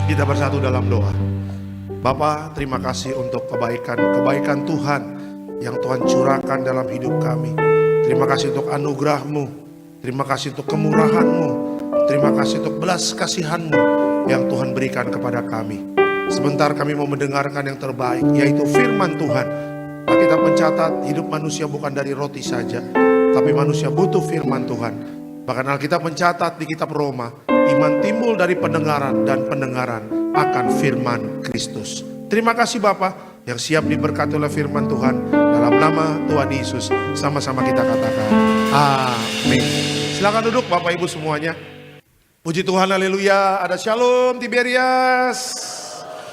Kita bersatu dalam doa. Bapa, terima kasih untuk kebaikan Tuhan yang Tuhan curahkan dalam hidup kami. Terima kasih untuk anugerah-Mu. Terima kasih untuk kemurahan-Mu. Terima kasih untuk belas kasihan-Mu yang Tuhan berikan kepada kami. Sebentar kami mau mendengarkan yang terbaik, yaitu firman Tuhan. Alkitab mencatat hidup manusia bukan dari roti saja, tapi manusia butuh firman Tuhan. Bahkan Alkitab mencatat di kitab Roma, iman timbul dari pendengaran dan pendengaran akan firman Kristus. Terima kasih Bapa yang siap diberkati oleh firman Tuhan. Dalam nama Tuhan Yesus, sama-sama kita katakan amin. Silakan duduk Bapak Ibu semuanya. Puji Tuhan, haleluya. Ada Shalom Tiberias.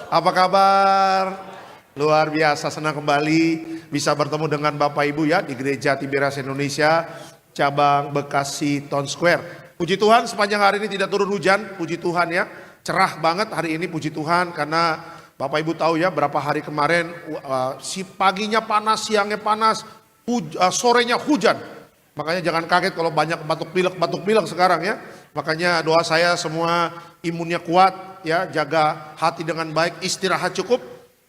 Apa kabar? Luar biasa, senang kembali bisa bertemu dengan Bapak Ibu ya di Gereja Tiberias Indonesia, cabang Bekasi Town Square. Puji Tuhan sepanjang hari ini tidak turun hujan, puji Tuhan ya. Cerah banget hari ini, puji Tuhan, karena Bapak Ibu tahu ya berapa hari kemarin si paginya panas, siangnya panas, sorenya hujan. Makanya jangan kaget kalau banyak batuk pilek sekarang ya. Makanya doa saya semua imunnya kuat ya, jaga hati dengan baik, istirahat cukup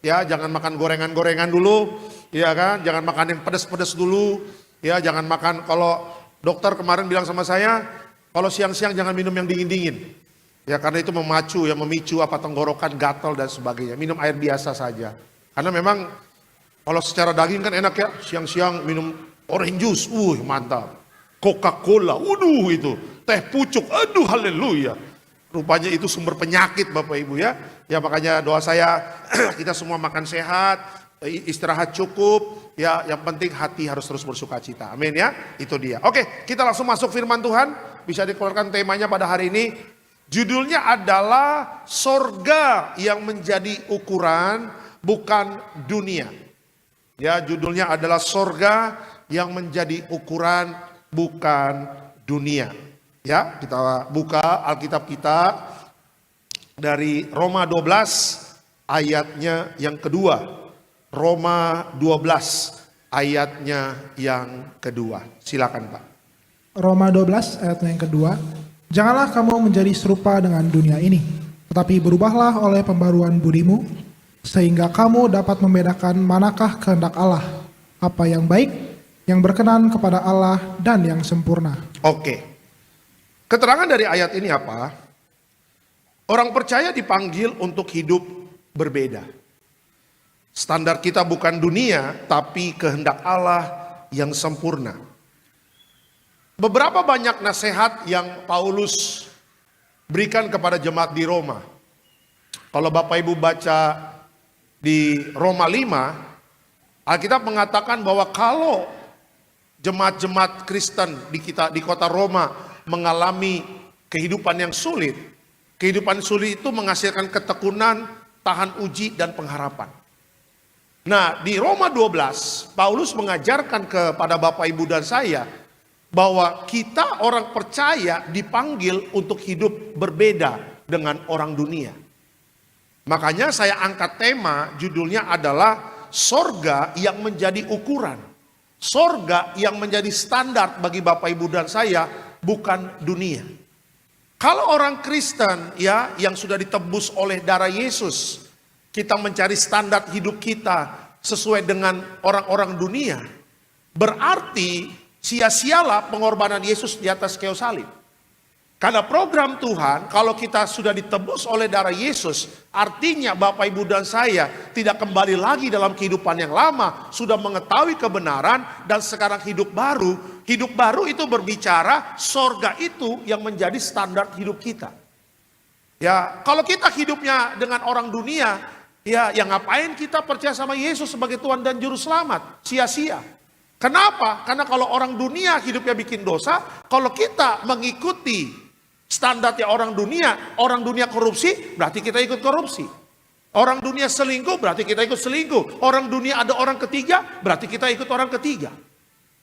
ya, jangan makan gorengan-gorengan dulu ya kan, jangan makan yang pedas-pedas dulu ya, jangan makan, kalau dokter kemarin bilang sama saya, kalau siang-siang jangan minum yang dingin-dingin. Ya karena itu memicu tenggorokan, gatal dan sebagainya. Minum air biasa saja. Karena memang kalau secara daging kan enak ya, siang-siang minum orange juice, mantap. Coca-Cola, itu. Teh pucuk, aduh haleluya. Rupanya itu sumber penyakit Bapak Ibu ya. Ya makanya doa saya kita semua makan sehat, istirahat cukup. Ya yang penting hati harus terus bersuka cita. Amin ya. Itu dia. Oke, kita langsung masuk firman Tuhan. Bisa dikeluarkan temanya pada hari ini. Judulnya adalah sorga yang menjadi ukuran, bukan dunia. Ya, judulnya adalah sorga yang menjadi ukuran, bukan dunia. Ya, kita buka Alkitab kita dari Roma 12 ayatnya yang kedua. Roma 12 ayatnya yang kedua. Silakan Pak. Roma 12 ayatnya yang kedua. Janganlah kamu menjadi serupa dengan dunia ini, tetapi berubahlah oleh pembaruan budimu, sehingga kamu dapat membedakan manakah kehendak Allah, apa yang baik, yang berkenan kepada Allah, dan yang sempurna. Oke, keterangan dari ayat ini apa? Orang percaya dipanggil untuk hidup berbeda. Standar kita bukan dunia, tapi kehendak Allah yang sempurna. Beberapa banyak nasihat yang Paulus berikan kepada jemaat di Roma. Kalau Bapak Ibu baca di Roma 5, Alkitab mengatakan bahwa kalau jemaat-jemaat Kristen di kota Roma mengalami kehidupan yang sulit, kehidupan sulit itu menghasilkan ketekunan, tahan uji, dan pengharapan. Nah, di Roma 12, Paulus mengajarkan kepada Bapak Ibu dan saya bahwa kita orang percaya dipanggil untuk hidup berbeda dengan orang dunia. Makanya saya angkat tema, judulnya adalah sorga yang menjadi ukuran. Sorga yang menjadi standar bagi Bapak Ibu dan saya, bukan dunia. Kalau orang Kristen ya yang sudah ditebus oleh darah Yesus, kita mencari standar hidup kita sesuai dengan orang-orang dunia, berarti sia-sialah pengorbanan Yesus di atas kayu salib. Karena program Tuhan, kalau kita sudah ditebus oleh darah Yesus, artinya Bapak Ibu dan saya tidak kembali lagi dalam kehidupan yang lama, sudah mengetahui kebenaran dan sekarang hidup baru. Hidup baru itu berbicara sorga itu yang menjadi standar hidup kita. Ya, kalau kita hidupnya dengan orang dunia, ya yang ngapain kita percaya sama Yesus sebagai Tuhan dan Juru Selamat? Sia-sia. Kenapa? Karena kalau orang dunia hidupnya bikin dosa, kalau kita mengikuti standarnya orang dunia korupsi, berarti kita ikut korupsi. Orang dunia selingkuh, berarti kita ikut selingkuh. Orang dunia ada orang ketiga, berarti kita ikut orang ketiga.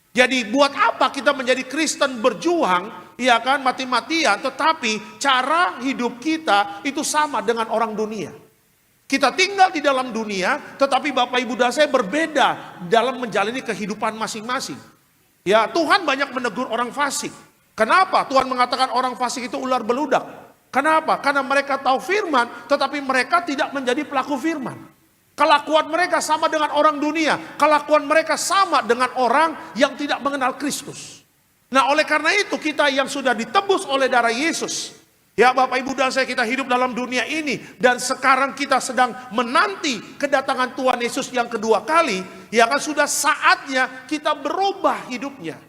Jadi buat apa kita menjadi Kristen berjuang, ya kan, mati-matian, tetapi cara hidup kita itu sama dengan orang dunia. Kita tinggal di dalam dunia, tetapi Bapak Ibu dan saya berbeda dalam menjalani kehidupan masing-masing. Ya, Tuhan banyak menegur orang fasik. Kenapa? Tuhan mengatakan orang fasik itu ular beludak. Kenapa? Karena mereka tahu firman, tetapi mereka tidak menjadi pelaku firman. Kelakuan mereka sama dengan orang dunia. Kelakuan mereka sama dengan orang yang tidak mengenal Kristus. Nah, oleh karena itu kita yang sudah ditebus oleh darah Yesus. Ya Bapak Ibu dan saya, kita hidup dalam dunia ini. Dan sekarang kita sedang menanti kedatangan Tuhan Yesus yang kedua kali. Ya kan, sudah saatnya kita berubah hidupnya.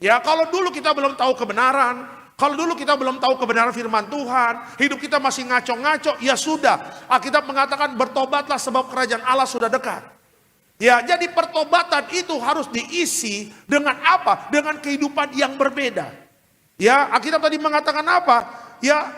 Ya, kalau dulu kita belum tahu kebenaran, kalau dulu kita belum tahu kebenaran firman Tuhan, hidup kita masih ngaco-ngaco, ya sudah. Alkitab mengatakan bertobatlah sebab kerajaan Allah sudah dekat. Ya, jadi pertobatan itu harus diisi dengan apa? Dengan kehidupan yang berbeda. Ya, Alkitab tadi mengatakan apa? Ya,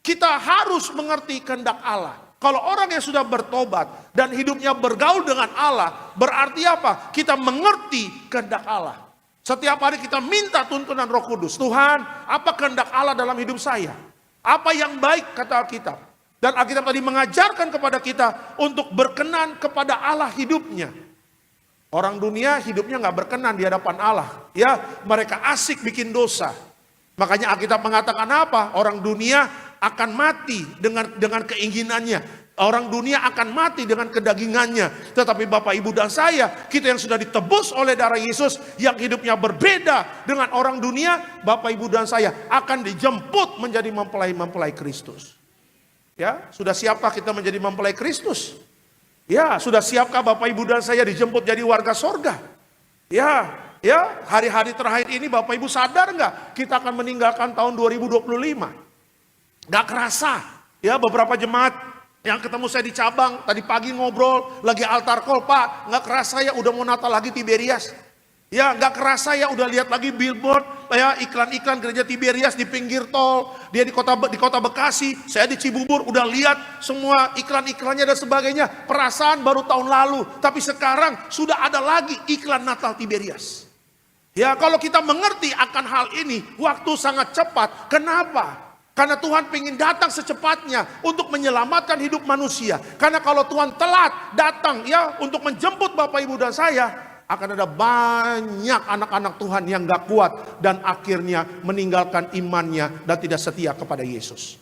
kita harus mengerti kehendak Allah. Kalau orang yang sudah bertobat dan hidupnya bergaul dengan Allah, berarti apa? Kita mengerti kehendak Allah. Setiap hari kita minta tuntunan Roh Kudus. Tuhan, apa kehendak Allah dalam hidup saya? Apa yang baik, kata Alkitab. Dan Alkitab tadi mengajarkan kepada kita untuk berkenan kepada Allah hidupnya. Orang dunia hidupnya nggak berkenan di hadapan Allah. Ya, mereka asik bikin dosa. Makanya Alkitab mengatakan apa? Orang dunia akan mati dengan keinginannya. Orang dunia akan mati dengan kedagingannya. Tetapi Bapak Ibu dan saya, kita yang sudah ditebus oleh darah Yesus, yang hidupnya berbeda dengan orang dunia, Bapak Ibu dan saya akan dijemput menjadi mempelai Kristus. Ya, sudah siapkah kita menjadi mempelai Kristus? Ya, sudah siapkah Bapak Ibu dan saya dijemput jadi warga sorga? Ya, hari-hari terakhir ini Bapak Ibu sadar nggak? Kita akan meninggalkan tahun 2025. Nggak kerasa. Ya, beberapa jemaat yang ketemu saya di cabang, tadi pagi ngobrol, lagi altar call, Pak, nggak kerasa ya udah mau Natal lagi Tiberias. Ya, nggak kerasa ya udah lihat lagi billboard, ya iklan-iklan gereja Tiberias di pinggir tol, dia di kota Bekasi, saya di Cibubur udah lihat semua iklan-iklannya dan sebagainya. Perasaan baru tahun lalu, tapi sekarang sudah ada lagi iklan Natal Tiberias. Ya, kalau kita mengerti akan hal ini, waktu sangat cepat. Kenapa? Karena Tuhan ingin datang secepatnya untuk menyelamatkan hidup manusia. Karena kalau Tuhan telat datang ya untuk menjemput Bapak Ibu dan saya, akan ada banyak anak-anak Tuhan yang gak kuat dan akhirnya meninggalkan imannya dan tidak setia kepada Yesus.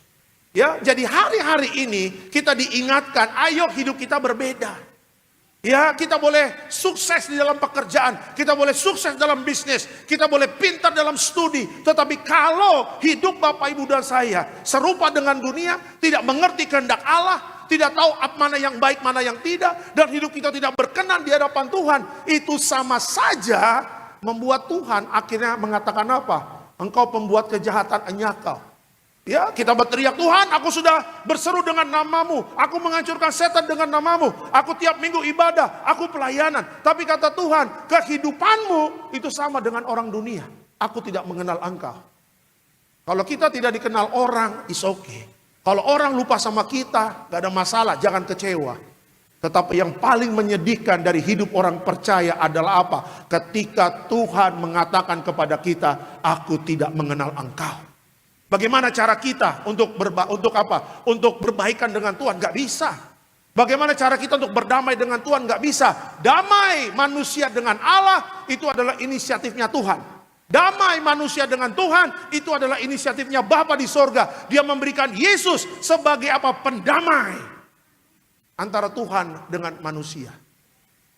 Ya, jadi hari-hari ini kita diingatkan, ayo hidup kita berbeda. Ya, kita boleh sukses di dalam pekerjaan, kita boleh sukses dalam bisnis, kita boleh pintar dalam studi. Tetapi kalau hidup Bapak Ibu dan saya serupa dengan dunia, tidak mengerti kehendak Allah, tidak tahu mana yang baik, mana yang tidak, dan hidup kita tidak berkenan di hadapan Tuhan, itu sama saja membuat Tuhan akhirnya mengatakan apa? Engkau pembuat kejahatan enyakal. Ya, kita berteriak, Tuhan, aku sudah berseru dengan namamu, aku menghancurkan setan dengan namamu, aku tiap minggu ibadah, aku pelayanan. Tapi kata Tuhan, kehidupanmu itu sama dengan orang dunia. Aku tidak mengenal engkau. Kalau kita tidak dikenal orang, is okay. Kalau orang lupa sama kita, gak ada masalah, jangan kecewa. Tetapi yang paling menyedihkan dari hidup orang percaya adalah apa? Ketika Tuhan mengatakan kepada kita, aku tidak mengenal engkau. Bagaimana cara kita untuk apa? Untuk berbaikan dengan Tuhan? Gak bisa. Bagaimana cara kita untuk berdamai dengan Tuhan? Gak bisa. Damai manusia dengan Allah itu adalah inisiatifnya Tuhan. Damai manusia dengan Tuhan itu adalah inisiatifnya Bapa di sorga. Dia memberikan Yesus sebagai apa? Pendamai antara Tuhan dengan manusia.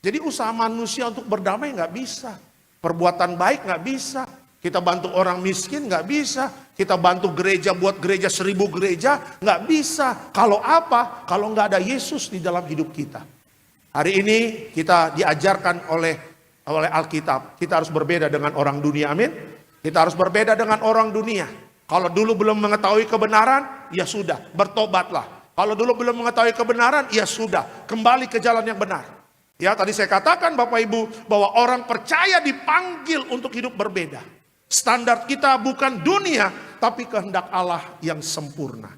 Jadi usaha manusia untuk berdamai gak bisa. Perbuatan baik gak bisa. Kita bantu orang miskin nggak bisa. Kita bantu gereja buat gereja 1000 gereja nggak bisa. Kalau apa? Kalau nggak ada Yesus di dalam hidup kita. Hari ini kita diajarkan oleh Alkitab. Kita harus berbeda dengan orang dunia. Amin. Kita harus berbeda dengan orang dunia. Kalau dulu belum mengetahui kebenaran, ya sudah, bertobatlah. Kalau dulu belum mengetahui kebenaran, ya sudah, kembali ke jalan yang benar. Ya, tadi saya katakan Bapak Ibu bahwa orang percaya dipanggil untuk hidup berbeda. Standar kita bukan dunia, tapi kehendak Allah yang sempurna.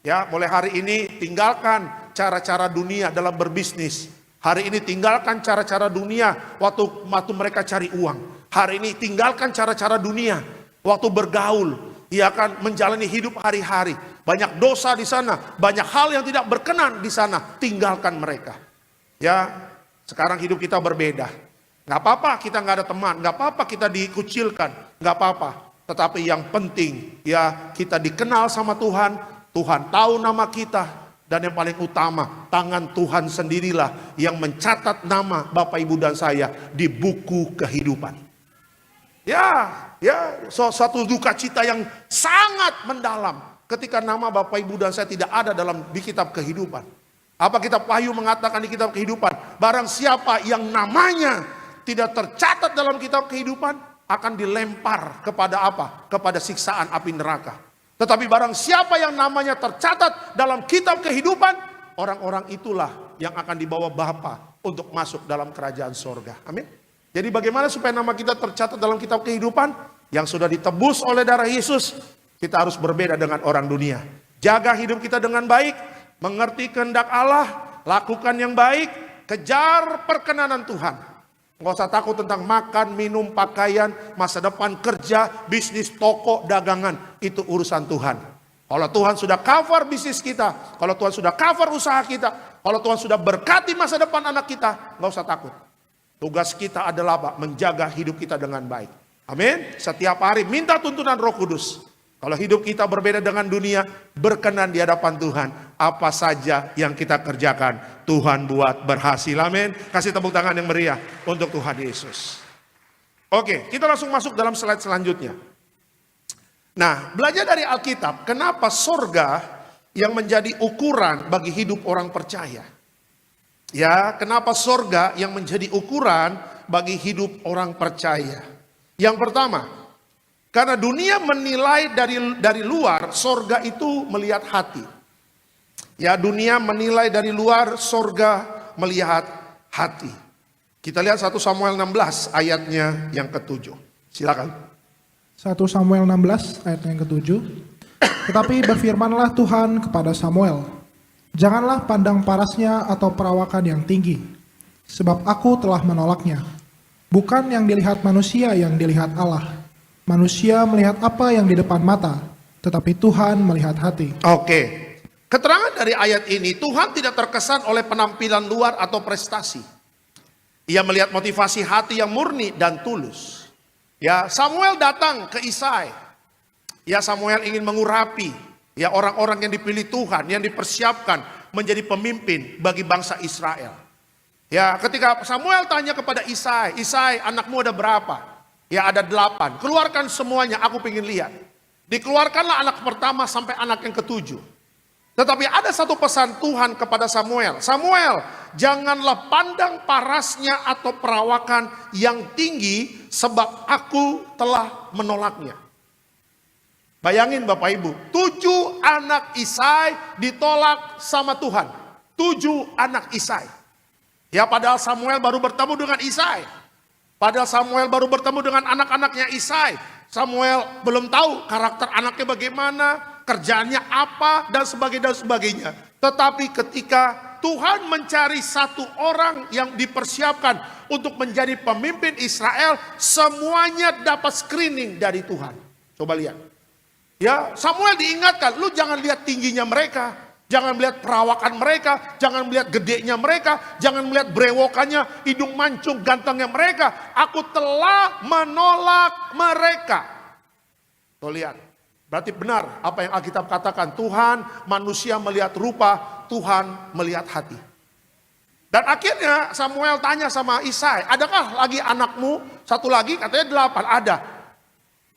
Ya, mulai hari ini tinggalkan cara-cara dunia dalam berbisnis. Hari ini tinggalkan cara-cara dunia waktu mereka cari uang. Hari ini tinggalkan cara-cara dunia waktu bergaul. Ia akan menjalani hidup hari-hari. Banyak dosa di sana, banyak hal yang tidak berkenan di sana. Tinggalkan mereka. Ya, sekarang hidup kita berbeda. Gak apa-apa kita gak ada teman, gak apa-apa kita dikucilkan, gak apa-apa. Tetapi yang penting ya kita dikenal sama Tuhan, Tuhan tahu nama kita, dan yang paling utama tangan Tuhan sendirilah yang mencatat nama Bapak Ibu dan saya di buku kehidupan. Suatu duka cita yang sangat mendalam ketika nama Bapak Ibu dan saya tidak ada di kitab kehidupan. Apa kitab Wahyu mengatakan di kitab kehidupan? Barang siapa yang namanya tidak tercatat dalam kitab kehidupan akan dilempar kepada apa? Kepada siksaan api neraka. Tetapi barang siapa yang namanya tercatat dalam kitab kehidupan, orang-orang itulah yang akan dibawa Bapa untuk masuk dalam kerajaan sorga. Amin. Jadi bagaimana supaya nama kita tercatat dalam kitab kehidupan? Yang sudah ditebus oleh darah Yesus, kita harus berbeda dengan orang dunia. Jaga hidup kita dengan baik, mengerti kehendak Allah, lakukan yang baik, kejar perkenanan Tuhan. Nggak usah takut tentang makan, minum, pakaian, masa depan, kerja, bisnis, toko, dagangan. Itu urusan Tuhan. Kalau Tuhan sudah cover bisnis kita, kalau Tuhan sudah cover usaha kita, kalau Tuhan sudah berkati masa depan anak kita, nggak usah takut. Tugas kita adalah apa? Menjaga hidup kita dengan baik. Amin. Setiap hari minta tuntunan Roh Kudus. Kalau hidup kita berbeda dengan dunia, berkenan di hadapan Tuhan. Apa saja yang kita kerjakan, Tuhan buat berhasil. Amin. Kasih tepuk tangan yang meriah untuk Tuhan Yesus. Oke, kita langsung masuk dalam slide selanjutnya. Nah, belajar dari Alkitab, kenapa sorga yang menjadi ukuran bagi hidup orang percaya? Ya, kenapa sorga yang menjadi ukuran bagi hidup orang percaya? Yang pertama, karena dunia menilai dari luar, sorga itu melihat hati. Ya, dunia menilai dari luar, sorga melihat hati. Kita lihat 1 Samuel 16 ayatnya yang ke-7. Silakan. 1 Samuel 16 ayat yang ke-7. Tetapi berfirmanlah Tuhan kepada Samuel, janganlah pandang parasnya atau perawakan yang tinggi, sebab aku telah menolaknya. Bukan yang dilihat manusia yang dilihat Allah. Manusia melihat apa yang di depan mata, tetapi Tuhan melihat hati. Oke. Keterangan dari ayat ini, Tuhan tidak terkesan oleh penampilan luar atau prestasi. Ia melihat motivasi hati yang murni dan tulus. Ya, Samuel datang ke Isai. Ya, Samuel ingin mengurapi ya orang-orang yang dipilih Tuhan, yang dipersiapkan menjadi pemimpin bagi bangsa Israel. Ya, ketika Samuel tanya kepada Isai, Isai, anakmu ada berapa? Ya, ada 8. Keluarkan semuanya, aku ingin lihat. Dikeluarkanlah anak pertama sampai anak yang ke-7. Tetapi ada satu pesan Tuhan kepada Samuel. Samuel, janganlah pandang parasnya atau perawakan yang tinggi, sebab aku telah menolaknya. Bayangin Bapak Ibu, 7 anak Isai ditolak sama Tuhan. 7 anak Isai. Ya, padahal Samuel baru bertemu dengan Isai. Padahal Samuel baru bertemu dengan anak-anaknya Isai. Samuel belum tahu karakter anaknya bagaimana, kerjaannya apa, dan sebagainya. Tetapi ketika Tuhan mencari satu orang yang dipersiapkan untuk menjadi pemimpin Israel, semuanya dapat screening dari Tuhan. Coba lihat. Ya, Samuel diingatkan, lu jangan lihat tingginya mereka. Jangan melihat perawakan mereka, jangan melihat gedenya mereka, jangan melihat brewokannya, hidung mancung gantengnya mereka. Aku telah menolak mereka. Tuh lihat, berarti benar apa yang Alkitab katakan. Tuhan, manusia melihat rupa, Tuhan melihat hati. Dan akhirnya Samuel tanya sama Isai, adakah lagi anakmu? Satu lagi, katanya 8, ada.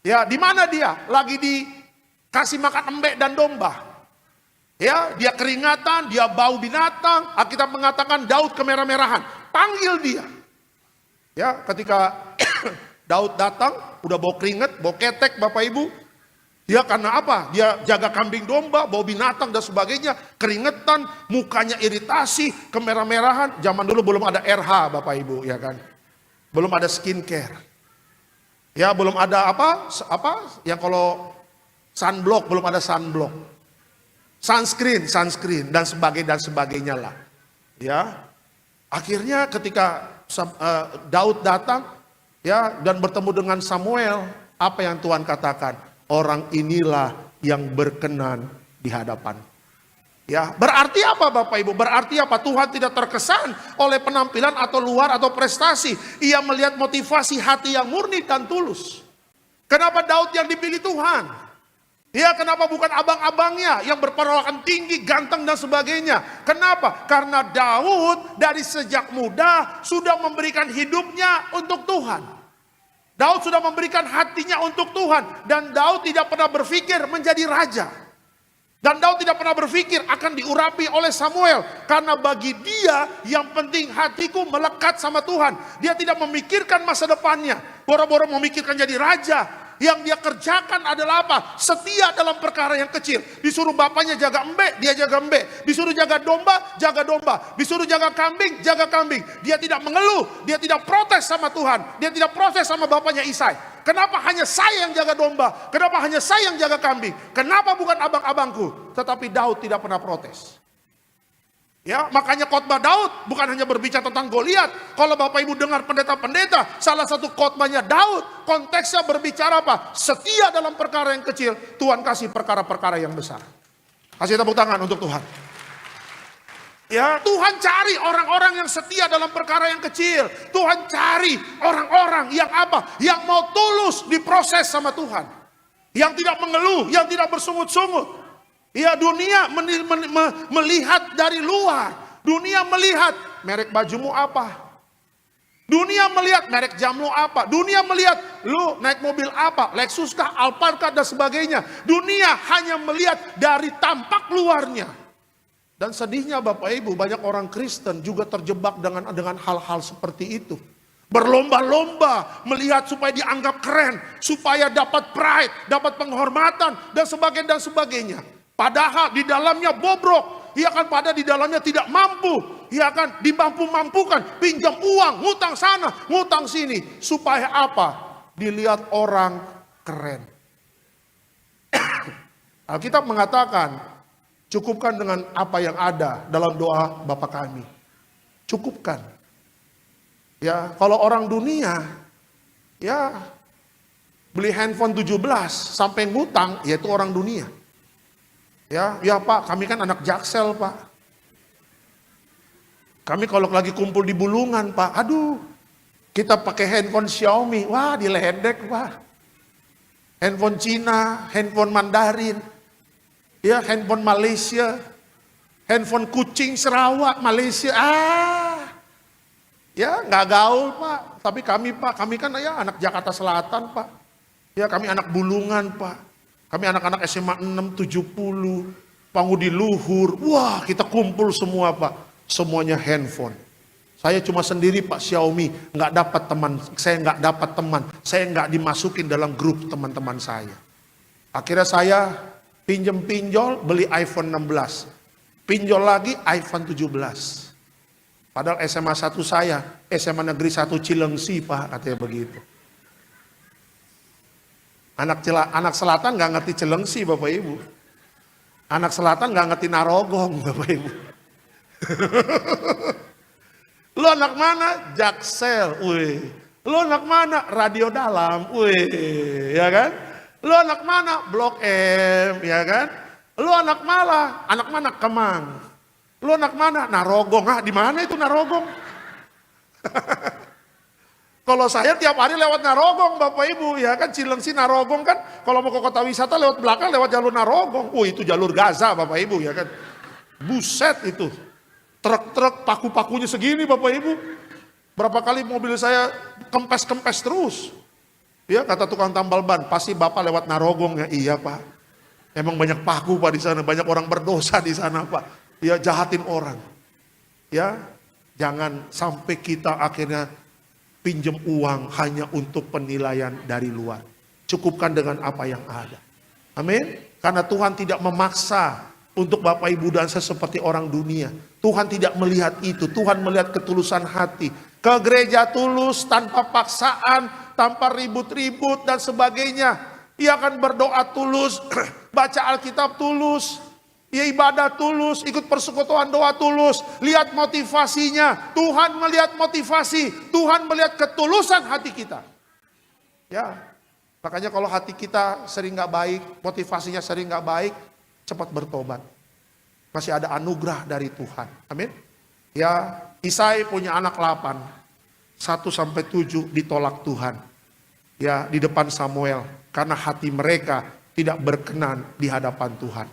Ya, di mana dia? Lagi dikasih makan embek dan domba. Ya, dia keringatan, dia bau binatang. Alkitab mengatakan Daud kemerah-merahan. Panggil dia. Ya, ketika Daud datang, udah bau keringat, bau ketek Bapak Ibu. Dia karena apa? Dia jaga kambing domba, bau binatang dan sebagainya. Keringetan, mukanya iritasi, kemerah-merahan. Zaman dulu belum ada RH Bapak Ibu, ya kan. Belum ada skincare. Ya, belum ada apa yang kalau sunblock, belum ada sunblock. Sunscreen dan sebagainya lah. Ya. Akhirnya ketika Daud datang ya dan bertemu dengan Samuel, apa yang Tuhan katakan? Orang inilah yang berkenan di hadapan. Ya, berarti apa Bapak Ibu? Berarti apa? Tuhan tidak terkesan oleh penampilan atau luar atau prestasi. Ia melihat motivasi hati yang murni dan tulus. Kenapa Daud yang dipilih Tuhan? Ya, kenapa bukan abang-abangnya yang berperawakan tinggi, ganteng dan sebagainya? Kenapa? Karena Daud dari sejak muda sudah memberikan hidupnya untuk Tuhan. Daud sudah memberikan hatinya untuk Tuhan. Dan Daud tidak pernah berpikir menjadi raja. Dan Daud tidak pernah berpikir akan diurapi oleh Samuel. Karena bagi dia yang penting hatiku melekat sama Tuhan. Dia tidak memikirkan masa depannya. Boro-boro memikirkan jadi raja. Yang dia kerjakan adalah apa? Setia dalam perkara yang kecil. Disuruh bapaknya jaga embe, dia jaga embe. Disuruh jaga domba, jaga domba. Disuruh jaga kambing, jaga kambing. Dia tidak mengeluh, dia tidak protes sama Tuhan. Dia tidak protes sama bapaknya Isai. Kenapa hanya saya yang jaga domba? Kenapa hanya saya yang jaga kambing? Kenapa bukan abang-abangku? Tetapi Daud tidak pernah protes. Ya, makanya khotbah Daud bukan hanya berbicara tentang Goliat. Kalau Bapak Ibu dengar pendeta-pendeta, salah satu khotbahnya Daud, konteksnya berbicara apa? Setia dalam perkara yang kecil, Tuhan kasih perkara-perkara yang besar. Kasih tepuk tangan untuk Tuhan. Ya, Tuhan cari orang-orang yang setia dalam perkara yang kecil. Tuhan cari orang-orang yang apa? Yang mau tulus diproses sama Tuhan. Yang tidak mengeluh, yang tidak bersungut-sungut. Ya, dunia melihat dari luar. Dunia melihat merek bajumu apa. Dunia melihat merek jammu apa. Dunia melihat lu naik mobil apa. Lexus kah, Alphard kah, dan sebagainya. Dunia hanya melihat dari tampak luarnya. Dan sedihnya Bapak Ibu, banyak orang Kristen juga terjebak dengan hal-hal seperti itu. Berlomba-lomba melihat supaya dianggap keren. Supaya dapat pride, dapat penghormatan, dan sebagainya. Padahal di dalamnya bobrok, ya kan, pada di dalamnya tidak mampu, ya kan, dimampu-mampukan, pinjam uang, ngutang sana, ngutang sini, supaya apa? Dilihat orang keren. Alkitab mengatakan, cukupkan dengan apa yang ada dalam doa Bapa kami. Cukupkan. Ya, kalau orang dunia, ya beli handphone 17 sampai ngutang, ya itu orang dunia. Ya Pak, kami kan anak Jaksel Pak. Kami kalau lagi kumpul di Bulungan Pak, aduh, kita pakai handphone Xiaomi, wah diledek Pak. Handphone Cina, handphone Mandarin, ya handphone Malaysia, handphone kucing Sarawak Malaysia, ya nggak gaul Pak. Tapi kami Pak, kami kan ya anak Jakarta Selatan Pak. Ya kami anak Bulungan Pak. Kami anak-anak SMA 6, 70, Pangudi Luhur. Wah, kita kumpul semua Pak. Semuanya handphone. Saya cuma sendiri Pak Xiaomi. Nggak dapat teman. Saya nggak dapat teman. Saya nggak dimasukin dalam grup teman-teman saya. Akhirnya saya pinjol beli iPhone 16. Pinjol lagi iPhone 17. Padahal SMA 1 saya, SMA Negeri 1 Cilengsi Pak, katanya begitu. Anak selatan nggak ngerti Cilengsi Bapak Ibu. Anak selatan nggak ngerti Narogong Bapak Ibu. Lu anak mana? Jaksel, wih. Lu anak mana? Radio Dalam, wih, ya kan? Lu anak mana? Blok M, ya kan? Lu anak mana? Anak mana? Kemang. Lu anak mana? Narogong. Di mana itu Narogong? Kalau saya tiap hari lewat Narogong Bapak Ibu, ya kan, Cilengsi Narogong kan, kalau mau ke kota wisata lewat belakang lewat jalur Narogong. Itu jalur Gaza Bapak Ibu, ya kan. Buset itu. Truk-truk paku-pakunya segini Bapak Ibu. Berapa kali mobil saya kempes-kempes terus. Ya, kata tukang tambal ban, pasti Bapak lewat Narogong ya. Iya Pak. Emang banyak paku Pak di sana, banyak orang berdosa di sana Pak. Ya, jahatin orang. Ya, jangan sampai kita akhirnya pinjam uang hanya untuk penilaian dari luar. Cukupkan dengan apa yang ada. Amin. Karena Tuhan tidak memaksa untuk Bapak Ibu dan saya seperti orang dunia. Tuhan tidak melihat itu. Tuhan melihat ketulusan hati. Ke gereja tulus, tanpa paksaan, tanpa ribut-ribut dan sebagainya. Ia akan berdoa tulus, baca Alkitab tulus. Ya, ibadah tulus, ikut persekutuan doa tulus. Lihat motivasinya. Tuhan melihat motivasi. Tuhan melihat ketulusan hati kita. Ya, makanya kalau hati kita sering gak baik, motivasinya sering gak baik, cepat bertobat. Masih ada anugerah dari Tuhan. Amin. Ya, Isai punya anak 8. 1-7 ditolak Tuhan. ya di depan Samuel karena hati mereka tidak berkenan di hadapan Tuhan.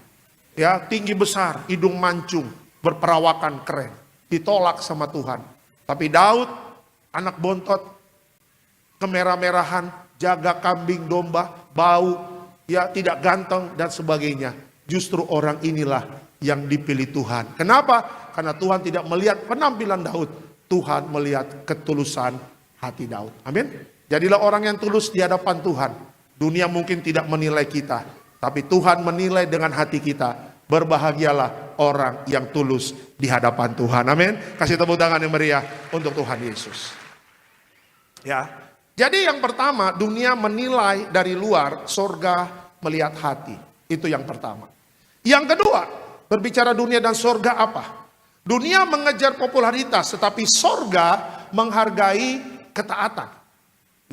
Ya, tinggi besar, hidung mancung, berperawakan keren, ditolak sama Tuhan. Tapi Daud, anak bontot, kemerah-merahan, jaga kambing domba, bau, ya tidak ganteng dan sebagainya. Justru orang inilah yang dipilih Tuhan. Kenapa? Karena Tuhan tidak melihat penampilan Daud, Tuhan melihat ketulusan hati Daud. Amin. Jadilah orang yang tulus di hadapan Tuhan. Dunia mungkin tidak menilai kita, tapi Tuhan menilai dengan hati kita. Berbahagialah orang yang tulus di hadapan Tuhan. Amin. Kasih tepuk tangan yang meriah untuk Tuhan Yesus. Ya. Jadi yang pertama, dunia menilai dari luar, sorga melihat hati. Itu yang pertama. Yang kedua, berbicara dunia dan sorga apa? Dunia mengejar popularitas, tetapi sorga menghargai ketaatan.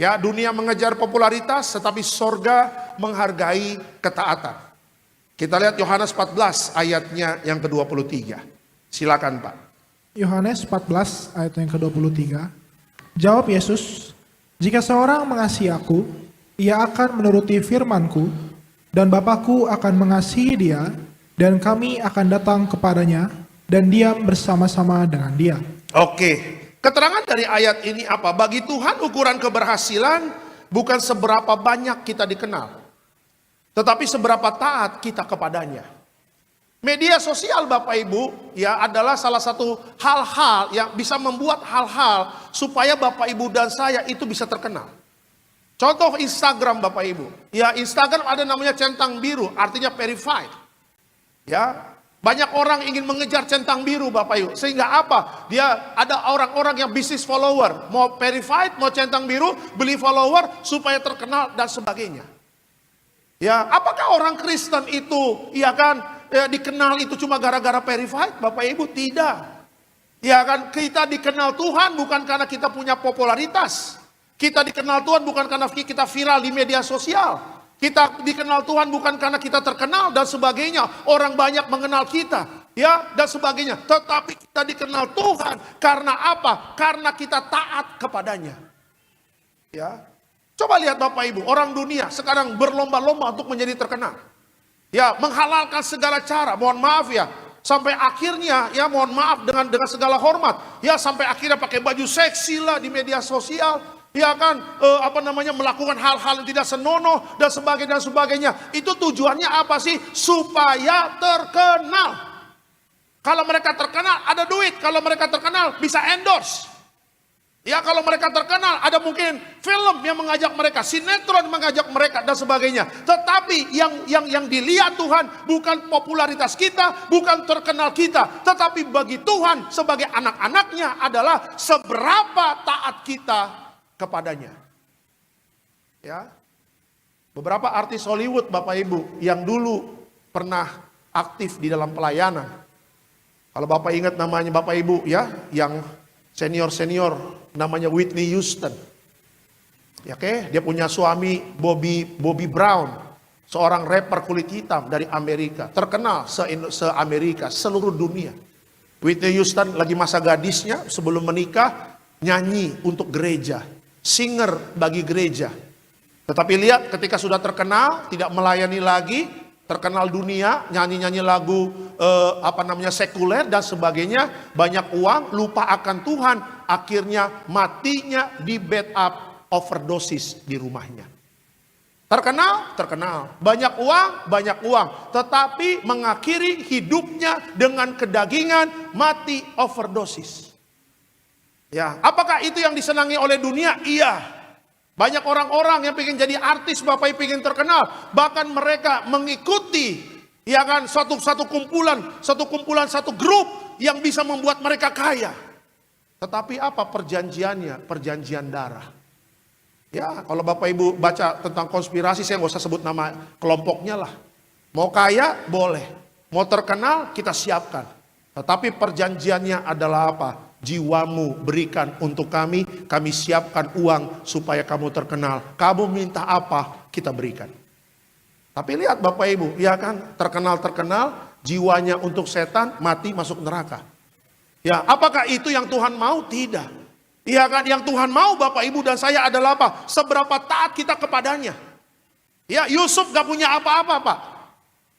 Ya, dunia mengejar popularitas, tetapi sorga menghargai ketaatan. Kita lihat Yohanes 14 ayatnya yang ke-23. Silakan Pak. Yohanes 14 ayat yang ke-23. Jawab Yesus, "Jika seorang mengasihi aku, ia akan menuruti firman-Ku, dan Bapa-Ku akan mengasihi dia, dan kami akan datang kepadanya, dan diam bersama-sama dengan dia." Oke. Keterangan dari ayat ini apa? Bagi Tuhan ukuran keberhasilan bukan seberapa banyak kita dikenal, tetapi seberapa taat kita kepadanya. Media sosial Bapak Ibu ya adalah salah satu hal-hal yang bisa membuat hal-hal supaya Bapak Ibu dan saya itu bisa terkenal. Contoh Instagram Bapak Ibu. Ya, Instagram ada namanya centang biru, artinya verified. Ya, banyak orang ingin mengejar centang biru Bapak Ibu. Sehingga apa? Dia ada orang-orang yang bisnis follower. Mau verified, mau centang biru, beli follower supaya terkenal dan sebagainya. Ya, apakah orang Kristen itu ya kan ya, dikenal itu cuma gara-gara verified Bapak Ibu? Tidak. Ya kan, kita dikenal Tuhan bukan karena kita punya popularitas. Kita dikenal Tuhan bukan karena kita viral di media sosial. Kita dikenal Tuhan bukan karena kita terkenal dan sebagainya. Orang banyak mengenal kita. Ya dan sebagainya. Tetapi kita dikenal Tuhan karena apa? Karena kita taat kepadanya. Ya. Coba lihat Bapak Ibu. Orang dunia sekarang berlomba-lomba untuk menjadi terkenal. Ya, menghalalkan segala cara. Mohon maaf ya. Sampai akhirnya ya mohon maaf dengan segala hormat. Ya sampai akhirnya pakai baju seksi lah di media sosial. Ya kan, melakukan hal-hal yang tidak senonoh dan sebagainya. Itu tujuannya apa sih? Supaya terkenal. Kalau mereka terkenal ada duit. Kalau mereka terkenal bisa endorse. Ya kalau mereka terkenal ada mungkin film yang mengajak mereka, sinetron mengajak mereka dan sebagainya. Tetapi yang dilihat Tuhan bukan popularitas kita, bukan terkenal kita, tetapi bagi Tuhan sebagai anak-anaknya adalah seberapa taat kita kepadanya. Ya. Beberapa artis Hollywood Bapak Ibu yang dulu pernah aktif di dalam pelayanan. Kalau Bapak ingat namanya Bapak Ibu ya, yang senior namanya Whitney Houston. Ya, oke, dia punya suami Bobby Brown, seorang rapper kulit hitam dari Amerika, terkenal se-Amerika, seluruh dunia. Whitney Houston lagi masa gadisnya sebelum menikah nyanyi untuk gereja. Singer bagi gereja. Tetapi lihat ketika sudah terkenal, tidak melayani lagi, terkenal dunia, nyanyi-nyanyi lagu sekuler dan sebagainya, banyak uang, lupa akan Tuhan, akhirnya matinya di bed up overdosis di rumahnya. Terkenal, banyak uang, tetapi mengakhiri hidupnya dengan kedagingan, mati overdosis. Ya, apakah itu yang disenangi oleh dunia? Iya. Banyak orang-orang yang ingin jadi artis, Bapak Ibu ingin terkenal, bahkan mereka mengikuti ya kan satu kumpulan, satu grup yang bisa membuat mereka kaya. Tetapi apa perjanjiannya? Perjanjian darah. Ya, kalau Bapak Ibu baca tentang konspirasi, saya nggak usah sebut nama kelompoknya lah. Mau kaya boleh, mau terkenal kita siapkan. Tetapi perjanjiannya adalah apa? Jiwamu berikan untuk kami siapkan uang supaya kamu terkenal. Kamu minta apa, kita berikan. Tapi lihat Bapak Ibu, ya kan, terkenal, jiwanya untuk setan, mati masuk neraka. Ya, apakah itu yang Tuhan mau? Tidak. Iya kan, yang Tuhan mau Bapak Ibu dan saya adalah apa? Seberapa taat kita kepadanya. Ya, Yusuf gak punya apa-apa Pak.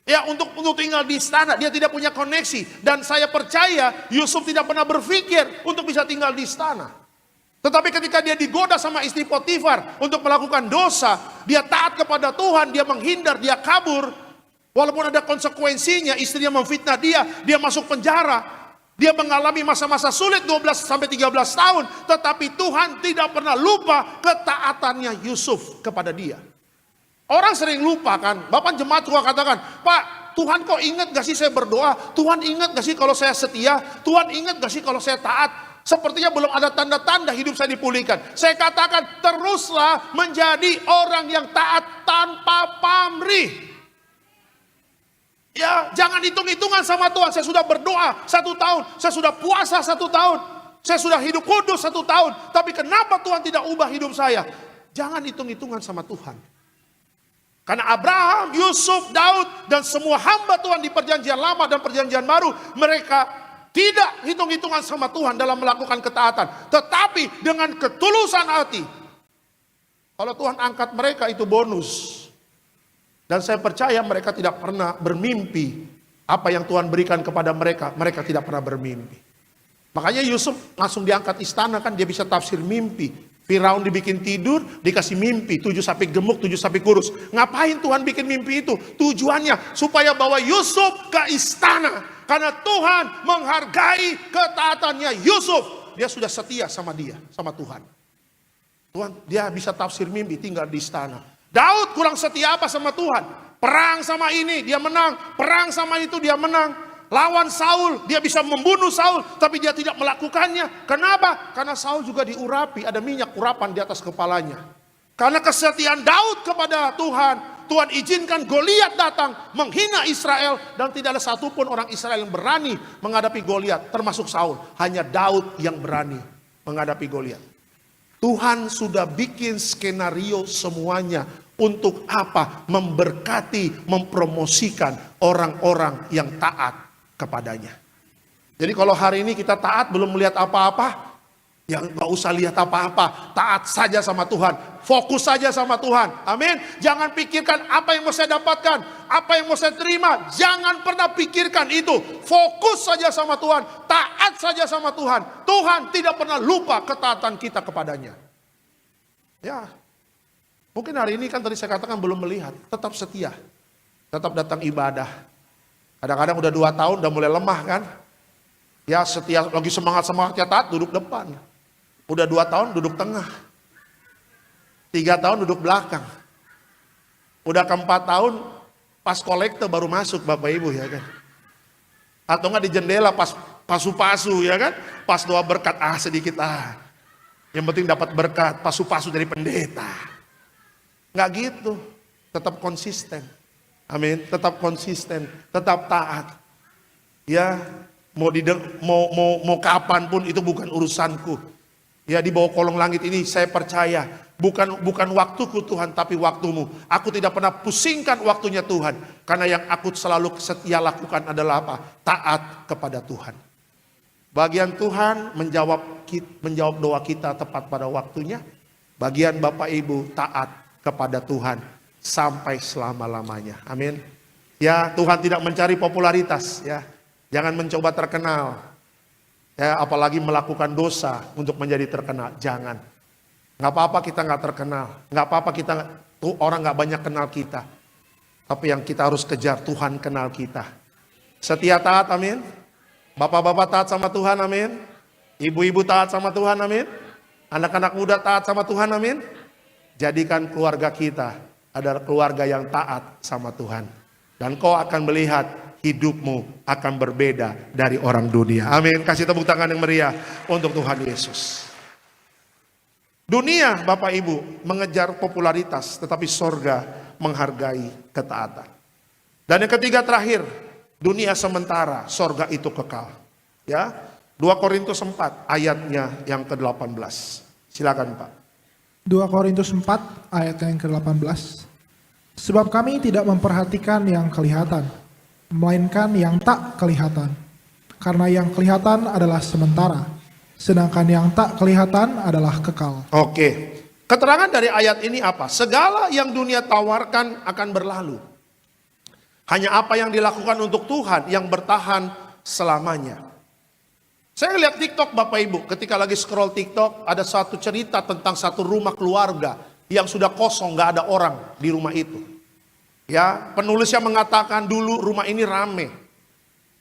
Ya, untuk tinggal di istana, dia tidak punya koneksi. Dan saya percaya Yusuf tidak pernah berpikir untuk bisa tinggal di istana. Tetapi ketika dia digoda sama istri Potifar untuk melakukan dosa, dia taat kepada Tuhan, dia menghindar, dia kabur. Walaupun ada konsekuensinya, istrinya memfitnah dia masuk penjara. Dia mengalami masa-masa sulit 12 sampai 13 tahun, tetapi Tuhan tidak pernah lupa ketaatannya Yusuf kepada dia. Orang sering lupa kan, Bapak jemaat juga katakan, Pak, Tuhan kok ingat gak sih saya berdoa? Tuhan ingat gak sih kalau saya setia? Tuhan ingat gak sih kalau saya taat? Sepertinya belum ada tanda-tanda hidup saya dipulihkan. Saya katakan, teruslah menjadi orang yang taat tanpa pamrih. Ya, jangan hitung-hitungan sama Tuhan. Saya sudah berdoa 1 tahun, saya sudah puasa 1 tahun, saya sudah hidup kudus 1 tahun. Tapi kenapa Tuhan tidak ubah hidup saya? Jangan hitung-hitungan sama Tuhan. Karena Abraham, Yusuf, Daud, dan semua hamba Tuhan di perjanjian lama dan perjanjian baru, mereka tidak hitung-hitungan sama Tuhan dalam melakukan ketaatan. Tetapi dengan ketulusan hati. Kalau Tuhan angkat mereka itu bonus. Dan saya percaya mereka tidak pernah bermimpi. Apa yang Tuhan berikan kepada mereka, mereka tidak pernah bermimpi. Makanya Yusuf langsung diangkat istana kan, dia bisa tafsir mimpi. Firaun dibikin tidur, dikasih mimpi, 7 sapi gemuk, 7 sapi kurus. Ngapain Tuhan bikin mimpi itu? Tujuannya supaya bawa Yusuf ke istana. Karena Tuhan menghargai ketaatannya Yusuf. Dia sudah setia sama dia, sama Tuhan. Tuhan, dia bisa tafsir mimpi, tinggal di istana. Daud kurang setia apa sama Tuhan? Perang sama ini, dia menang. Perang sama itu, dia menang. Lawan Saul, dia bisa membunuh Saul, tapi dia tidak melakukannya. Kenapa? Karena Saul juga diurapi, ada minyak urapan di atas kepalanya. Karena kesetiaan Daud kepada Tuhan, Tuhan izinkan Goliat datang menghina Israel, dan tidak ada satupun orang Israel yang berani menghadapi Goliat, termasuk Saul. Hanya Daud yang berani menghadapi Goliat. Tuhan sudah bikin skenario semuanya. Untuk apa? Memberkati, mempromosikan orang-orang yang taat kepadanya. Jadi kalau hari ini kita taat belum melihat apa-apa, ya nggak usah lihat apa-apa, taat saja sama Tuhan, fokus saja sama Tuhan, amin. Jangan pikirkan apa yang mau saya dapatkan, apa yang mau saya terima, jangan pernah pikirkan itu. Fokus saja sama Tuhan, taat saja sama Tuhan. Tuhan tidak pernah lupa ketaatan kita kepadanya. Ya, mungkin hari ini kan tadi saya katakan belum melihat, tetap setia, tetap datang ibadah. Kadang-kadang udah 2 tahun udah mulai lemah kan. Ya setia, lagi semangat-semangatnya taat duduk depan. Udah 2 tahun duduk tengah. 3 tahun duduk belakang. Udah ke 4 tahun pas kolektor baru masuk Bapak Ibu ya kan. Atau enggak di jendela pas pasu-pasu ya kan. Pas doa berkat sedikit Yang penting dapat berkat, pasu-pasu dari pendeta. Enggak gitu. Tetap konsisten. Amin, tetap konsisten, tetap taat. Ya, mau kapan pun itu bukan urusanku. Ya, di bawah kolong langit ini saya percaya bukan waktuku Tuhan, tapi waktumu. Aku tidak pernah pusingkan waktunya Tuhan, karena yang aku selalu setia lakukan adalah apa? Taat kepada Tuhan. Bagian Tuhan menjawab doa kita tepat pada waktunya. Bagian Bapak Ibu taat kepada Tuhan sampai selama-lamanya. Amin. Ya, Tuhan tidak mencari popularitas ya. Jangan mencoba terkenal. Ya, apalagi melakukan dosa untuk menjadi terkenal. Jangan. Nggak apa-apa kita nggak terkenal. Nggak apa-apa orang nggak banyak kenal kita. Tapi yang kita harus kejar, Tuhan kenal kita. Setia taat, amin. Bapak-bapak taat sama Tuhan, amin. Ibu-ibu taat sama Tuhan, amin. Anak-anak muda taat sama Tuhan, amin. Jadikan keluarga kita adalah keluarga yang taat sama Tuhan. Dan kau akan melihat hidupmu akan berbeda dari orang dunia. Amin. Kasih tepuk tangan yang meriah untuk Tuhan Yesus. Dunia Bapak Ibu mengejar popularitas, tetapi sorga menghargai ketaatan. Dan yang ketiga terakhir, dunia sementara, sorga itu kekal. Ya, 2 Korintus 4 ayatnya yang ke-18. Silakan Pak. 2 Korintus 4 ayat yang ke-18. Sebab kami tidak memperhatikan yang kelihatan, melainkan yang tak kelihatan. Karena yang kelihatan adalah sementara, sedangkan yang tak kelihatan adalah kekal. Oke. Keterangan dari ayat ini apa? Segala yang dunia tawarkan akan berlalu. Hanya apa yang dilakukan untuk Tuhan yang bertahan selamanya. Saya lihat TikTok Bapak Ibu, ketika lagi scroll TikTok, ada satu cerita tentang satu rumah keluarga yang sudah kosong, gak ada orang di rumah itu. Ya, penulisnya mengatakan dulu rumah ini rame.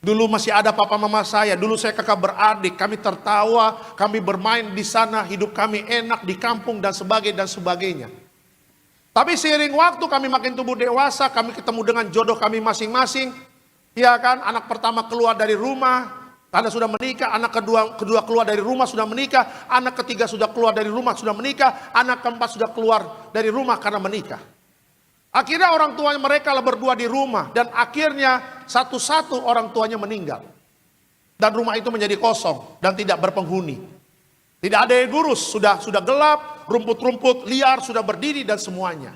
Dulu masih ada papa mama saya, dulu saya kakak beradik, kami tertawa, kami bermain di sana, hidup kami enak di kampung dan sebagainya. Tapi seiring waktu kami makin tumbuh dewasa, kami ketemu dengan jodoh kami masing-masing. Ya kan, anak pertama keluar dari rumah, karena sudah menikah, anak kedua keluar dari rumah sudah menikah, anak ketiga sudah keluar dari rumah sudah menikah, anak keempat sudah keluar dari rumah karena menikah. Akhirnya orang tuanya mereka berdua di rumah dan akhirnya satu-satu orang tuanya meninggal. Dan rumah itu menjadi kosong dan tidak berpenghuni. Tidak ada yang gurus, sudah gelap, rumput-rumput liar sudah berdiri dan semuanya.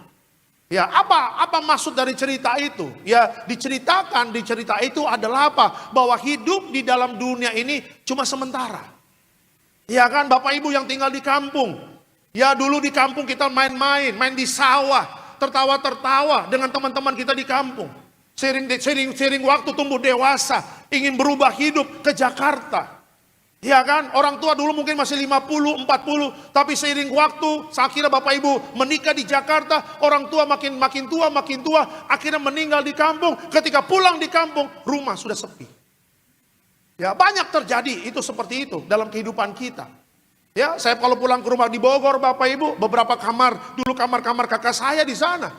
Ya, apa maksud dari cerita itu? Ya, diceritakan di cerita itu adalah apa? Bahwa hidup di dalam dunia ini cuma sementara. Ya kan, Bapak Ibu yang tinggal di kampung. Ya, dulu di kampung kita main di sawah. Tertawa-tertawa dengan teman-teman kita di kampung. Sering waktu tumbuh dewasa, ingin berubah hidup ke Jakarta. Ya kan, orang tua dulu mungkin masih 50, 40, tapi seiring waktu, akhirnya Bapak Ibu menikah di Jakarta, orang tua makin tua, akhirnya meninggal di kampung. Ketika pulang di kampung, rumah sudah sepi. Ya, banyak terjadi itu seperti itu dalam kehidupan kita. Ya, saya kalau pulang ke rumah di Bogor, Bapak Ibu, beberapa kamar, dulu kamar-kamar kakak saya di sana.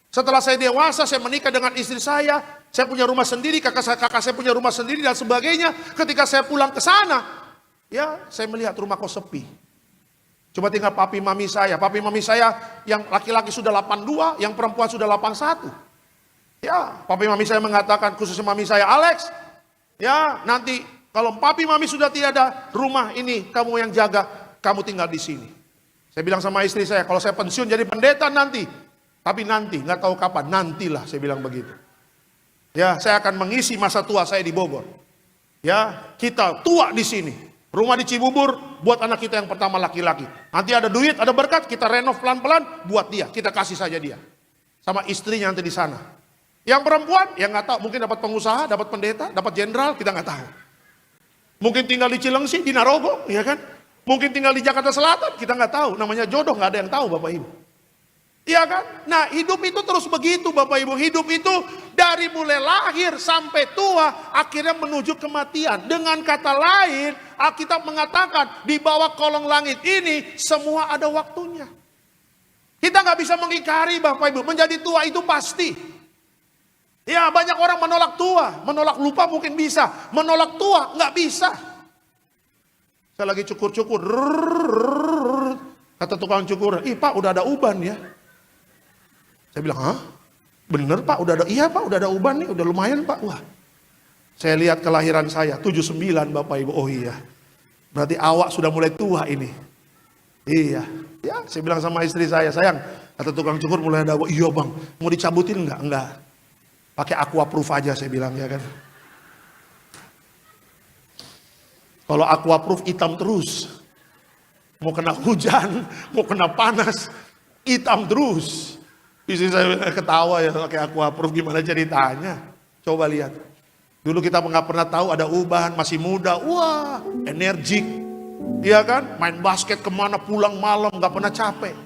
Setelah saya dewasa, saya menikah dengan istri saya punya rumah sendiri, kakak saya punya rumah sendiri dan sebagainya. Ketika saya pulang ke sana, ya, saya melihat rumah kok sepi. Cuma tinggal papi mami saya yang laki-laki sudah 82, yang perempuan sudah 81. Ya, papi mami saya mengatakan, khususnya mami saya, Alex, ya nanti kalau papi mami sudah tiada, rumah ini kamu yang jaga, kamu tinggal di sini. Saya bilang sama istri saya, kalau saya pensiun jadi pendeta nanti. Tapi nanti, nggak tahu kapan, nantilah saya bilang begitu. Ya, saya akan mengisi masa tua saya di Bogor. Ya, kita tua di sini. Rumah di Cibubur, buat anak kita yang pertama laki-laki. Nanti ada duit, ada berkat, kita renov pelan-pelan, buat dia. Kita kasih saja dia. Sama istrinya nanti di sana. Yang perempuan, ya nggak tahu, mungkin dapat pengusaha, dapat pendeta, dapat jenderal, kita nggak tahu. Mungkin tinggal di Cilengsi, di Narogo, ya kan? Mungkin tinggal di Jakarta Selatan, kita nggak tahu. Namanya jodoh, nggak ada yang tahu, Bapak Ibu. Iya kan? Nah, hidup itu terus begitu, Bapak Ibu. Hidup itu dari mulai lahir sampai tua, akhirnya menuju kematian. Dengan kata lain, Alkitab mengatakan di bawah kolong langit ini semua ada waktunya. Kita nggak bisa mengingkari, Bapak Ibu. Menjadi tua itu pasti. Ya, banyak orang menolak tua, menolak lupa mungkin bisa, menolak tua nggak bisa. Saya lagi cukur-cukur, kata tukang cukur, Pak udah ada uban ya. Saya bilang, hah? Bener Pak, udah ada, iya Pak udah ada uban nih, udah lumayan Pak. Wah, saya lihat kelahiran saya, 79 Bapak Ibu, oh iya. Berarti awak sudah mulai tua ini. Iya, ya saya bilang sama istri saya, sayang, kata tukang cukur mulai ada, iya bang, mau dicabutin nggak? Enggak. Pakai aquaproof aja saya bilang ya kan. Kalau aquaproof hitam terus. Mau kena hujan, mau kena panas, hitam terus. Istri saya ketawa ya pakai aquaproof gimana ceritanya. Coba lihat. Dulu kita nggak pernah tahu ada uban, masih muda. Wah, energik. Iya kan? Main basket kemana pulang malam nggak pernah capek.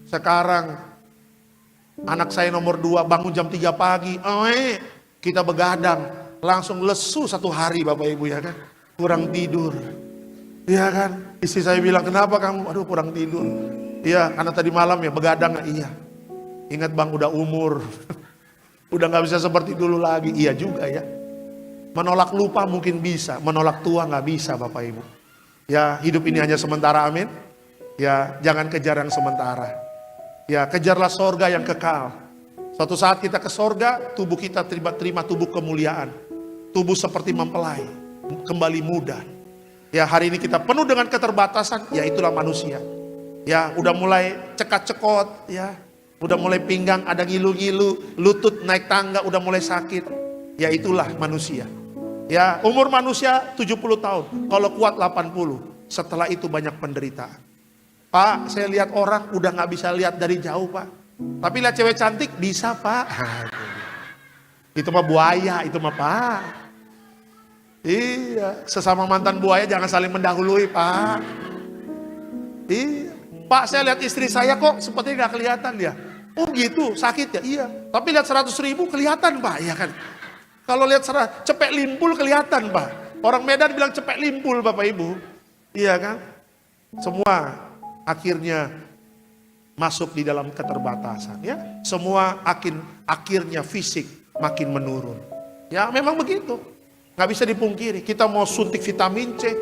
Sekarang anak saya nomor 2 bangun jam 3 pagi, kita begadang, langsung lesu 1 hari Bapak Ibu ya kan, kurang tidur, iya kan, istri saya bilang kenapa kamu, aduh kurang tidur, iya karena tadi malam ya begadang, iya, ingat bang udah umur, udah gak bisa seperti dulu lagi, iya juga ya, menolak lupa mungkin bisa, menolak tua gak bisa Bapak Ibu, ya hidup ini hanya sementara amin, ya jangan kejar yang sementara. Ya kejarlah sorga yang kekal. Suatu saat kita ke sorga, tubuh kita terima tubuh kemuliaan. Tubuh seperti mempelai, kembali muda. Ya hari ini kita penuh dengan keterbatasan, ya itulah manusia. Ya udah mulai cekat-cekot, ya udah mulai pinggang ada ngilu-ngilu, lutut naik tangga udah mulai sakit. Ya itulah manusia. Ya umur manusia 70 tahun, kalau kuat 80. setelah itu banyak penderitaan. Pak, saya lihat orang udah gak bisa lihat dari jauh, Pak. Tapi lihat cewek cantik bisa, Pak. Itu mah buaya, itu mah, Pak. Iya, sesama mantan buaya jangan saling mendahului, Pak. Iya, Pak, saya lihat istri saya kok sepertinya gak kelihatan dia. Oh gitu, sakit ya? Iya. Tapi lihat 100.000 kelihatan, Pak. Iya kan? Kalau lihat cepek limpul kelihatan, Pak. Orang Medan bilang cepek limpul, Bapak Ibu. Iya kan? Semua akhirnya masuk di dalam keterbatasan, ya. Semua akhirnya fisik makin menurun. Ya memang begitu. Nggak bisa dipungkiri. Kita mau suntik vitamin C,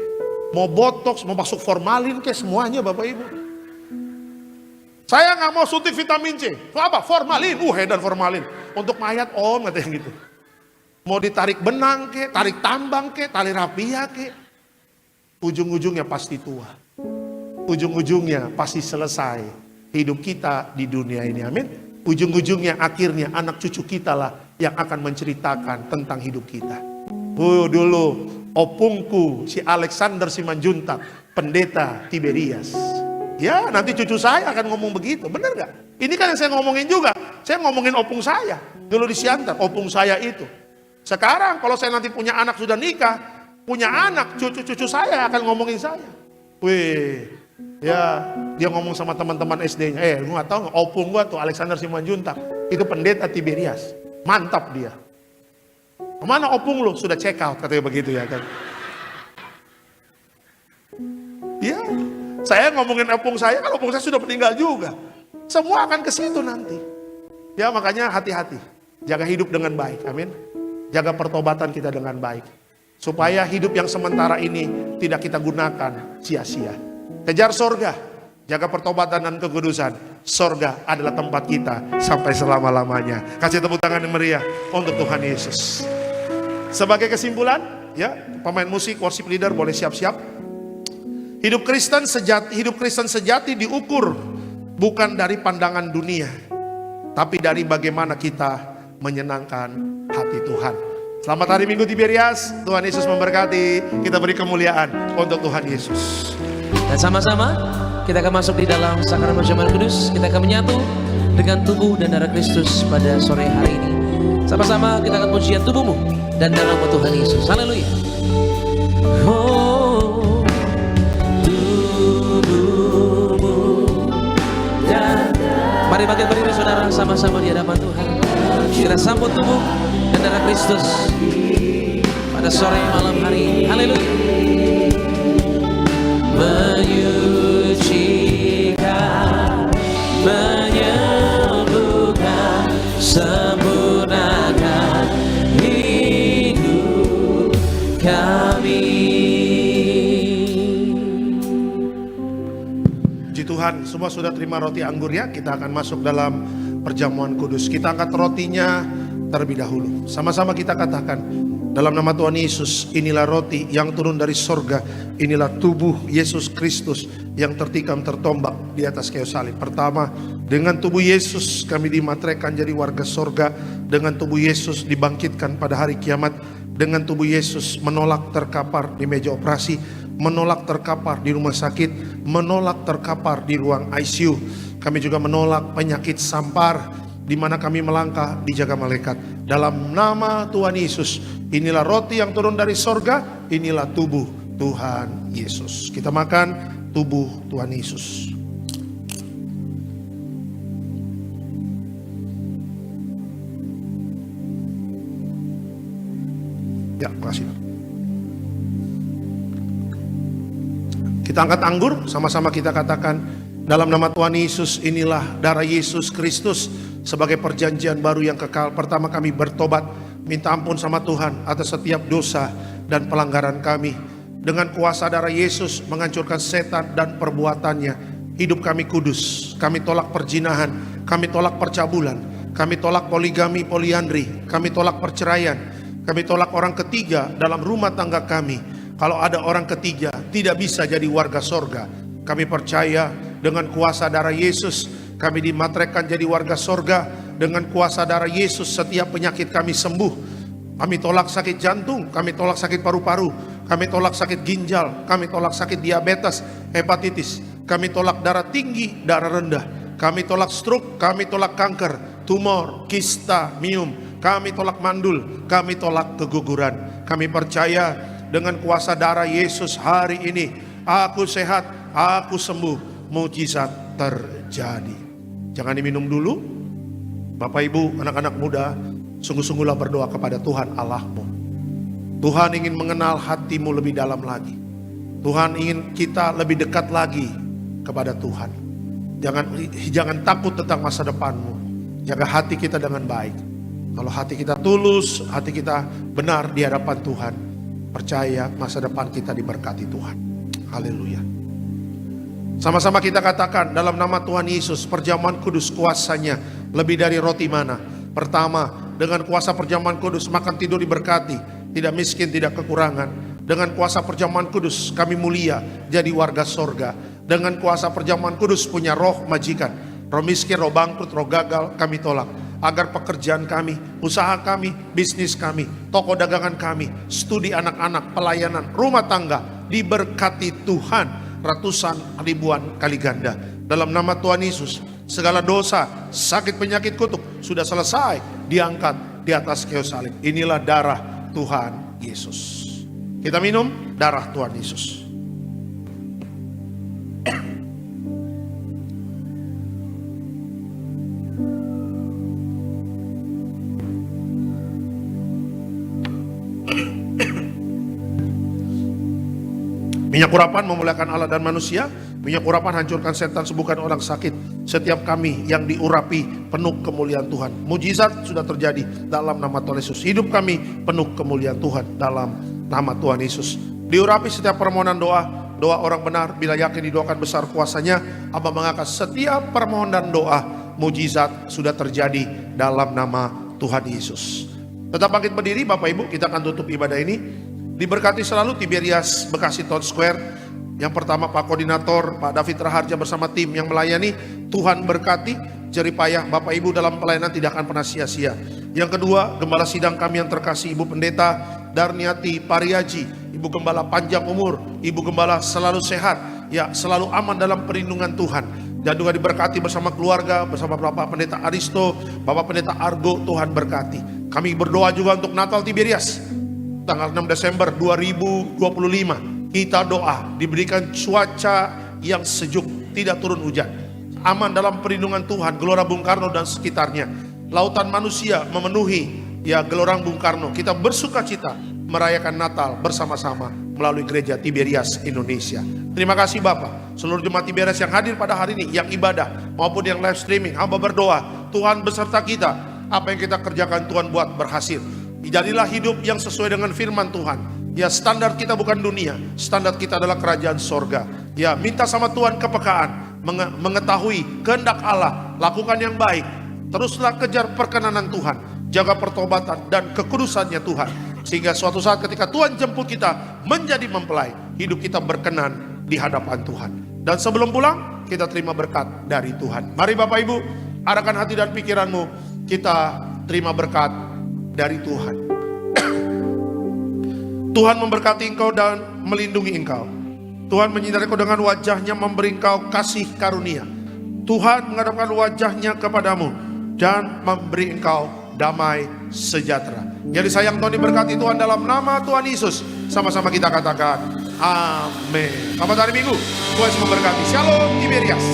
mau botox, mau masuk formalin, kayak semuanya, Bapak Ibu. Saya nggak mau suntik vitamin C. Apa? Formalin. Edan formalin. Untuk mayat om, katanya gitu. Mau ditarik benang ke, tarik tambang ke, tali rapia ke. Ujung-ujungnya pasti tua. Ujung-ujungnya pasti selesai hidup kita di dunia ini. Amin. Ujung-ujungnya akhirnya anak cucu kita lah yang akan menceritakan tentang hidup kita. Dulu opungku si Alexander Simanjuntak, pendeta Tiberias. Ya nanti cucu saya akan ngomong begitu. Benar gak? Ini kan yang saya ngomongin juga. Saya ngomongin opung saya. Dulu di Siantar, opung saya itu. Sekarang kalau saya nanti punya anak sudah nikah, punya anak, cucu-cucu saya akan ngomongin saya. Wih, ya dia ngomong sama teman-teman SD-nya, lu gak tahu gak, opung gua tuh Alexander Simanjuntak, itu pendeta Tiberias, mantap dia. Kemana opung lu? Sudah check out, katanya begitu ya kan. Ya, saya ngomongin opung saya, kan opung saya sudah meninggal juga. Semua akan ke situ nanti. Ya makanya hati-hati, jaga hidup dengan baik, amin. Jaga pertobatan kita dengan baik. Supaya hidup yang sementara ini tidak kita gunakan sia-sia. Kejar sorga. Jaga pertobatan dan kekudusan. Sorga adalah tempat kita sampai selama-lamanya. Kasih tepuk tangan yang meriah untuk Tuhan Yesus. Sebagai kesimpulan, ya, pemain musik, worship leader boleh siap-siap. Hidup Kristen sejati diukur bukan dari pandangan dunia, tapi dari bagaimana kita menyenangkan hati Tuhan. Selamat hari Minggu Tiberias. Tuhan Yesus memberkati. Kita beri kemuliaan untuk Tuhan Yesus. Dan sama-sama kita akan masuk di dalam sakramen perjamuan kudus. Kita akan menyatu dengan tubuh dan darah Kristus pada sore hari ini. Sama-sama kita akan pujian tubuhmu dan darahmu Tuhan Yesus. Haleluya. Oh, tubuhmu dan mari bangkit berdiri saudara, sama-sama di hadapan Tuhan. Kita sambut tubuh dan darah Kristus pada sore malam hari ini. Haleluya. Menyucikan, menyembuhkan, sempurnakan hidup kami. Puji Tuhan, semua sudah terima roti anggur ya. Kita akan masuk dalam perjamuan kudus. Kita angkat rotinya terlebih dahulu. Sama-sama kita katakan, dalam nama Tuhan Yesus, inilah roti yang turun dari sorga. Inilah tubuh Yesus Kristus yang tertikam tertombak di atas kayu salib. Pertama, dengan tubuh Yesus kami dimateraikan jadi warga sorga. Dengan tubuh Yesus dibangkitkan pada hari kiamat. Dengan tubuh Yesus menolak terkapar di meja operasi, menolak terkapar di rumah sakit, menolak terkapar di ruang ICU. Kami juga menolak penyakit sampar, di mana kami melangkah dijaga malaikat. Dalam nama Tuhan Yesus, inilah roti yang turun dari sorga, inilah tubuh Tuhan Yesus. Kita makan tubuh Tuhan Yesus. Ya, makasih. Kita angkat anggur, sama-sama kita katakan, dalam nama Tuhan Yesus, inilah darah Yesus Kristus sebagai perjanjian baru yang kekal. Pertama kami bertobat, minta ampun sama Tuhan atas setiap dosa dan pelanggaran kami. Dengan kuasa darah Yesus menghancurkan setan dan perbuatannya. Hidup kami kudus. Kami tolak perzinahan, kami tolak percabulan, kami tolak poligami, poliandri, kami tolak perceraian, kami tolak orang ketiga dalam rumah tangga kami. Kalau ada orang ketiga tidak bisa jadi warga sorga. Kami percaya dengan kuasa darah Yesus kami dimateraikan jadi warga sorga. Dengan kuasa darah Yesus setiap penyakit kami sembuh. Kami tolak sakit jantung, kami tolak sakit paru-paru, kami tolak sakit ginjal, kami tolak sakit diabetes, hepatitis, kami tolak darah tinggi, darah rendah, kami tolak stroke, kami tolak kanker, tumor, kista, miom, kami tolak mandul, kami tolak keguguran. Kami percaya dengan kuasa darah Yesus hari ini, aku sehat, aku sembuh, mujizat terjadi. Jangan diminum dulu. Bapak Ibu, anak-anak muda, sungguh-sungguhlah berdoa kepada Tuhan Allahmu. Tuhan ingin mengenal hatimu lebih dalam lagi. Tuhan ingin kita lebih dekat lagi kepada Tuhan. Jangan takut tentang masa depanmu. Jaga hati kita dengan baik. Kalau hati kita tulus, hati kita benar di hadapan Tuhan, percaya masa depan kita diberkati Tuhan. Haleluya. Sama-sama kita katakan dalam nama Tuhan Yesus, perjamuan kudus kuasanya lebih dari roti mana. Pertama, dengan kuasa perjamuan kudus makan tidur diberkati, tidak miskin, tidak kekurangan. Dengan kuasa perjamuan kudus kami mulia jadi warga sorga. Dengan kuasa perjamuan kudus punya roh majikan. Roh miskin, roh bangkrut, roh gagal kami tolak. Agar pekerjaan kami, usaha kami, bisnis kami, toko dagangan kami, studi anak-anak, pelayanan, rumah tangga diberkati Tuhan ratusan ribuan kali ganda. Dalam nama Tuhan Yesus, segala dosa, sakit, penyakit, kutuk sudah selesai diangkat di atas kayu salib. Inilah darah Tuhan Yesus. Kita minum darah Tuhan Yesus. Minyak urapan memuliakan Allah dan manusia. Minyak urapan hancurkan setan, sembuhkan orang sakit. Setiap kami yang diurapi penuh kemuliaan Tuhan. Mujizat sudah terjadi dalam nama Tuhan Yesus. Hidup kami penuh kemuliaan Tuhan dalam nama Tuhan Yesus. Diurapi setiap permohonan doa. Doa orang benar bila yakin didoakan besar kuasanya. Abah mengangkat setiap permohonan doa. Mujizat sudah terjadi dalam nama Tuhan Yesus. Tetap bangkit berdiri Bapak Ibu, kita akan tutup ibadah ini. Diberkati selalu Tiberias Bekasi Town Square. Yang pertama Pak Koordinator, Pak David Raharja bersama tim yang melayani. Tuhan berkati, jeripayah Bapak Ibu dalam pelayanan tidak akan pernah sia-sia. Yang kedua, Gembala sidang kami yang terkasih, Ibu Pendeta Darniati Pariaji, Ibu Gembala panjang umur, Ibu Gembala selalu sehat, ya selalu aman dalam perlindungan Tuhan. Dan juga diberkati bersama keluarga, bersama Bapak Pendeta Aristo, Bapak Pendeta Argo, Tuhan berkati. Kami berdoa juga untuk Natal Tiberias. Tanggal 6 Desember 2025 kita doa diberikan cuaca yang sejuk, tidak turun hujan, aman dalam perlindungan Tuhan, Gelora Bung Karno dan sekitarnya. Lautan manusia memenuhi ya Gelora Bung Karno. Kita bersuka cita merayakan Natal bersama-sama melalui gereja Tiberias Indonesia. Terima kasih Bapak, seluruh jemaat Tiberias yang hadir pada hari ini, yang ibadah maupun yang live streaming. Hamba berdoa Tuhan beserta kita, apa yang kita kerjakan Tuhan buat berhasil. Jadilah hidup yang sesuai dengan firman Tuhan. Ya, standar kita bukan dunia, standar kita adalah kerajaan sorga. Ya, minta sama Tuhan kepekaan, mengetahui kehendak Allah, lakukan yang baik. Teruslah kejar perkenanan Tuhan, jaga pertobatan dan kekudusannya Tuhan. Sehingga suatu saat ketika Tuhan jemput kita menjadi mempelai, hidup kita berkenan di hadapan Tuhan. Dan sebelum pulang, kita terima berkat dari Tuhan. Mari Bapak Ibu, arahkan hati dan pikiranmu, kita terima berkat dari Tuhan. Tuhan memberkati engkau dan melindungi engkau. Tuhan menyinari engkau dengan wajahnya, memberi engkau kasih karunia. Tuhan menghadapkan wajahnya kepadamu dan memberi engkau damai sejahtera. Jadi sayang Tuhan diberkati Tuhan dalam nama Tuhan Yesus. Sama-sama kita katakan amin. Selamat hari Minggu, Tuhan memberkati. Shalom Tiberias.